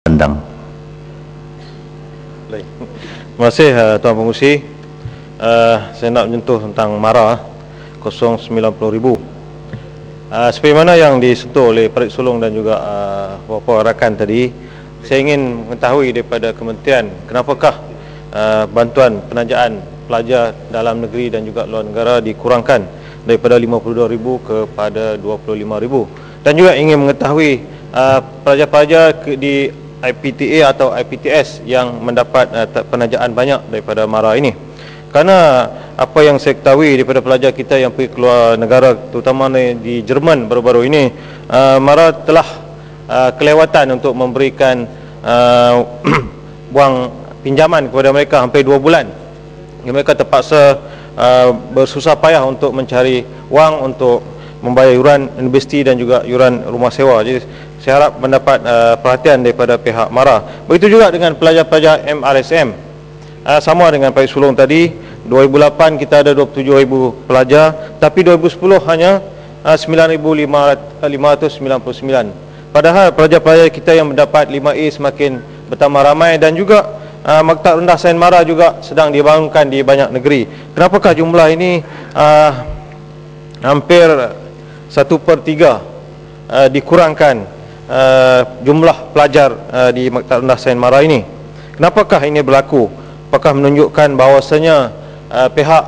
Pandang. Baik. Terima kasih Tuan Pengerusi. Saya nak menyentuh tentang MARA 090,000. Seperti mana yang disentuh oleh Parit Sulong dan juga beberapa rakan tadi, saya ingin mengetahui daripada kementerian kenapakah bantuan penajaan pelajar dalam negeri dan juga luar negara dikurangkan daripada 52,000 kepada 25,000, dan juga ingin mengetahui pelajar-pelajar di IPTA atau IPTS yang mendapat penajaan banyak daripada MARA ini. Kerana apa yang saya ketahui daripada pelajar kita yang pergi keluar negara, terutama di Jerman baru-baru ini, MARA telah kelewatan untuk memberikan wang pinjaman kepada mereka hampir 2 bulan. Mereka terpaksa bersusah payah untuk mencari wang untuk membayar yuran universiti dan juga yuran rumah sewa. Jadi saya harap mendapat perhatian daripada pihak MARA. Begitu juga dengan pelajar-pelajar MRSM. Sama dengan Parit Sulong tadi, 2008 kita ada 27,000 pelajar, tapi 2010 hanya 9,599. Padahal pelajar-pelajar kita yang mendapat 5A semakin bertambah ramai, dan juga Maktab Rendah Sains MARA juga sedang dibangunkan di banyak negeri. Kenapakah jumlah ini hampir 1/3 dikurangkan jumlah pelajar di Maktab Rendah Sains MARA ini? Kenapakah ini berlaku? Apakah menunjukkan bahawasanya pihak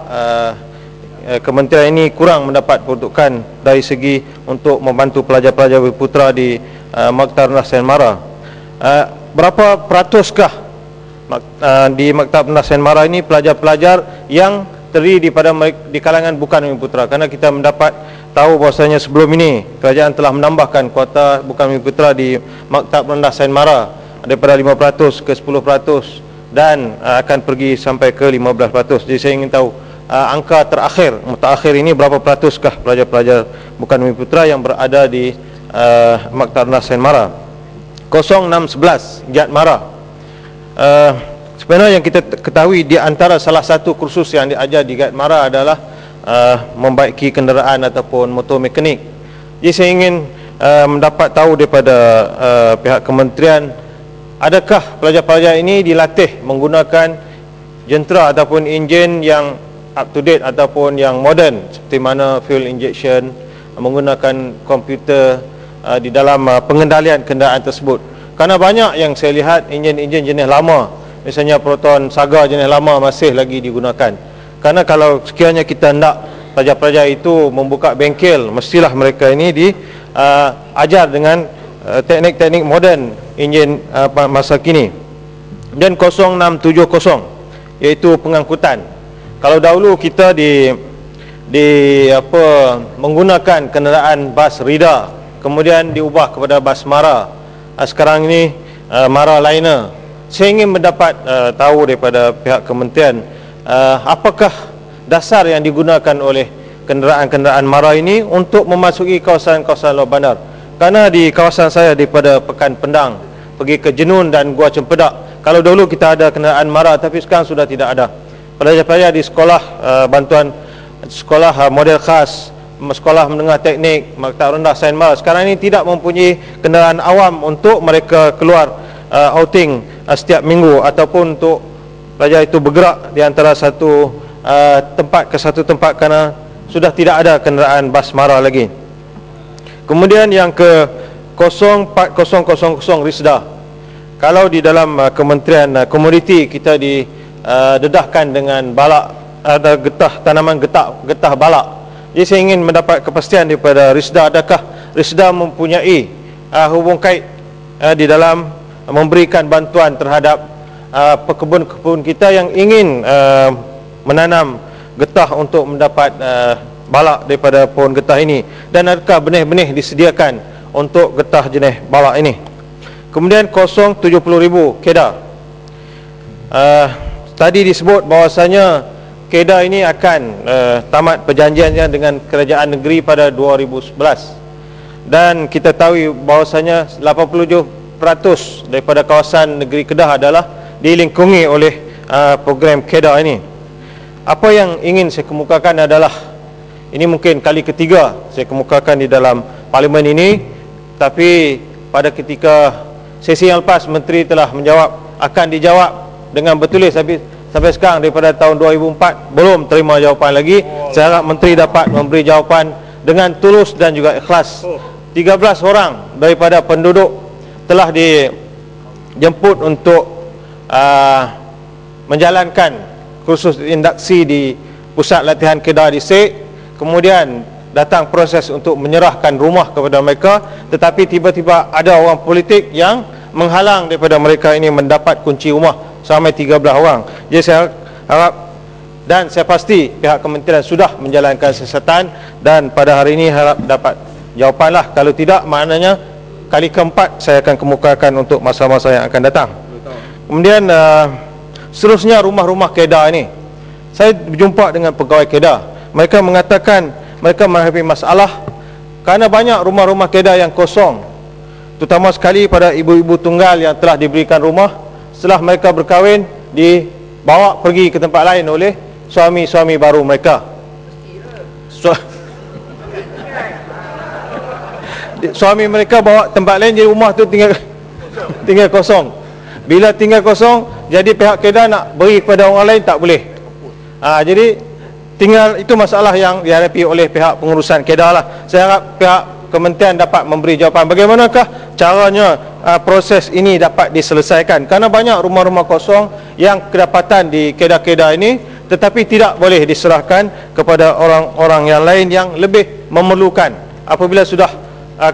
kementerian ini kurang mendapat peruntukan dari segi untuk membantu pelajar-pelajar berputera di Maktab Rendah Sains MARA? Berapa peratuskah di Maktab Rendah Sains MARA ini pelajar-pelajar yang terdiri di kalangan bukan berputera? Kerana kita mendapat tahu bahawasanya sebelum ini kerajaan telah menambahkan kuota bukan berputera di Maktab Rendah Sains MARA daripada 5% ke 10%, dan akan pergi sampai ke 15%. Jadi saya ingin tahu angka mutakhir ini berapa peratuskah pelajar-pelajar bukan berputera yang berada di Maktab Rendah Sains MARA. 0611 Giat MARA. Sebenarnya yang kita ketahui, di antara salah satu kursus yang diajar di Giat MARA adalah membaiki kenderaan ataupun motor mekanik. Jadi saya ingin mendapat tahu daripada pihak kementerian, adakah pelajar-pelajar ini dilatih menggunakan jentera ataupun enjin yang up to date ataupun yang moden, seperti mana fuel injection, menggunakan komputer di dalam pengendalian kenderaan tersebut? Kerana banyak yang saya lihat enjin-enjin jenis lama, misalnya Proton Saga jenis lama masih lagi digunakan. Kerana kalau sekiranya kita hendak pelajar-pelajar itu membuka bengkel, mestilah mereka ini diajar dengan teknik-teknik moden enjin masa kini. Dan 0670 iaitu pengangkutan. Kalau dahulu kita menggunakan kenderaan bas Rida, kemudian diubah kepada bas MARA. Sekarang ini MARA Liner. Saya ingin mendapat tahu daripada pihak kementerian, apakah dasar yang digunakan oleh kenderaan-kenderaan MARA ini untuk memasuki kawasan-kawasan luar bandar? Kerana di kawasan saya daripada Pekan Pendang pergi ke Jenun dan Gua Cempedak, kalau dulu kita ada kenderaan MARA, tapi sekarang sudah tidak ada. Pelajar-pelajar di sekolah bantuan sekolah model khas, sekolah menengah teknik, Maktab Rendah Sains MARA sekarang ini tidak mempunyai kenderaan awam untuk mereka keluar outing setiap minggu, ataupun untuk pelajar itu bergerak di antara satu tempat ke satu tempat, kerana sudah tidak ada kenderaan bas MARA lagi. Kemudian yang ke 04000 RISDA. Kalau di dalam Kementerian Komoditi kita didedahkan dengan balak, ada tanaman getah balak. Jadi saya ingin mendapat kepastian daripada RISDA, adakah RISDA mempunyai hubung kait di dalam memberikan bantuan terhadap pekebun-pekebun kita yang ingin menanam getah untuk mendapat balak daripada pohon getah ini, dan adakah benih-benih disediakan untuk getah jenis balak ini. Kemudian 070,000 Kedah. Tadi disebut bahawasanya Kedah ini akan tamat perjanjiannya dengan kerajaan negeri pada 2011, dan kita tahu bahawasanya 87% daripada kawasan negeri Kedah adalah dilingkungi oleh program Kedah ini. Apa yang ingin saya kemukakan adalah, ini mungkin kali ketiga saya kemukakan di dalam parlimen ini, tapi pada ketika sesi yang lepas Menteri telah menjawab, akan dijawab dengan bertulis, tapi sampai sekarang daripada tahun 2004 belum terima jawapan lagi. Saya harap Menteri dapat memberi jawapan dengan tulus dan juga ikhlas. 13 orang daripada penduduk telah dijemput untuk menjalankan kursus induksi di pusat latihan Kedah di Sek. Kemudian datang proses untuk menyerahkan rumah kepada mereka, tetapi tiba-tiba ada orang politik yang menghalang daripada mereka ini mendapat kunci rumah sampai 13 orang. Jadi saya harap dan saya pasti pihak kementerian sudah menjalankan siasatan, dan pada hari ini harap dapat jawapanlah. Kalau tidak, maknanya kali keempat saya akan kemukakan untuk masa-masa yang akan datang. Kemudian seterusnya rumah-rumah Kedah ini, saya berjumpa dengan pegawai Kedah. Mereka mengatakan mereka menghadapi masalah kerana banyak rumah-rumah Kedah yang kosong, terutama sekali pada ibu-ibu tunggal yang telah diberikan rumah setelah mereka berkahwin, dibawa pergi ke tempat lain oleh suami-suami baru mereka. Suami mereka bawa tempat lain, jadi rumah tu tinggal kosong. Bila tinggal kosong, jadi pihak Kedah nak beri kepada orang lain tak boleh. Jadi tinggal, itu masalah yang dihadapi oleh pihak pengurusan Kedah lah. Saya harap pihak kementerian dapat memberi jawapan bagaimanakah caranya proses ini dapat diselesaikan, kerana banyak rumah-rumah kosong yang kedapatan di Kedah-Kedah ini tetapi tidak boleh diserahkan kepada orang-orang yang lain yang lebih memerlukan. Apabila sudah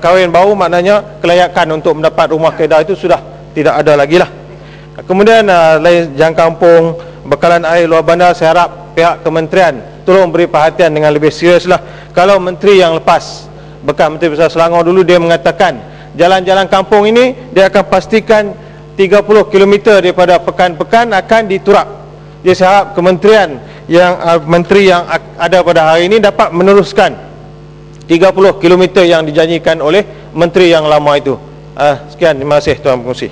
kahwin baru, maknanya kelayakan untuk mendapat rumah Kedah itu sudah tidak ada lagi lah. Kemudian lain jang kampung, bekalan air luar bandar, saya harap pihak kementerian tolong beri perhatian dengan lebih serius lah. Kalau menteri yang lepas, bekas Menteri Besar Selangor dulu, dia mengatakan jalan-jalan kampung ini dia akan pastikan 30 km daripada pekan-pekan akan diturap. Jadi saya harap kementerian yang menteri yang ada pada hari ini dapat meneruskan 30 km yang dijanjikan oleh menteri yang lama itu. Sekian, terima kasih Tuan Pengerusi.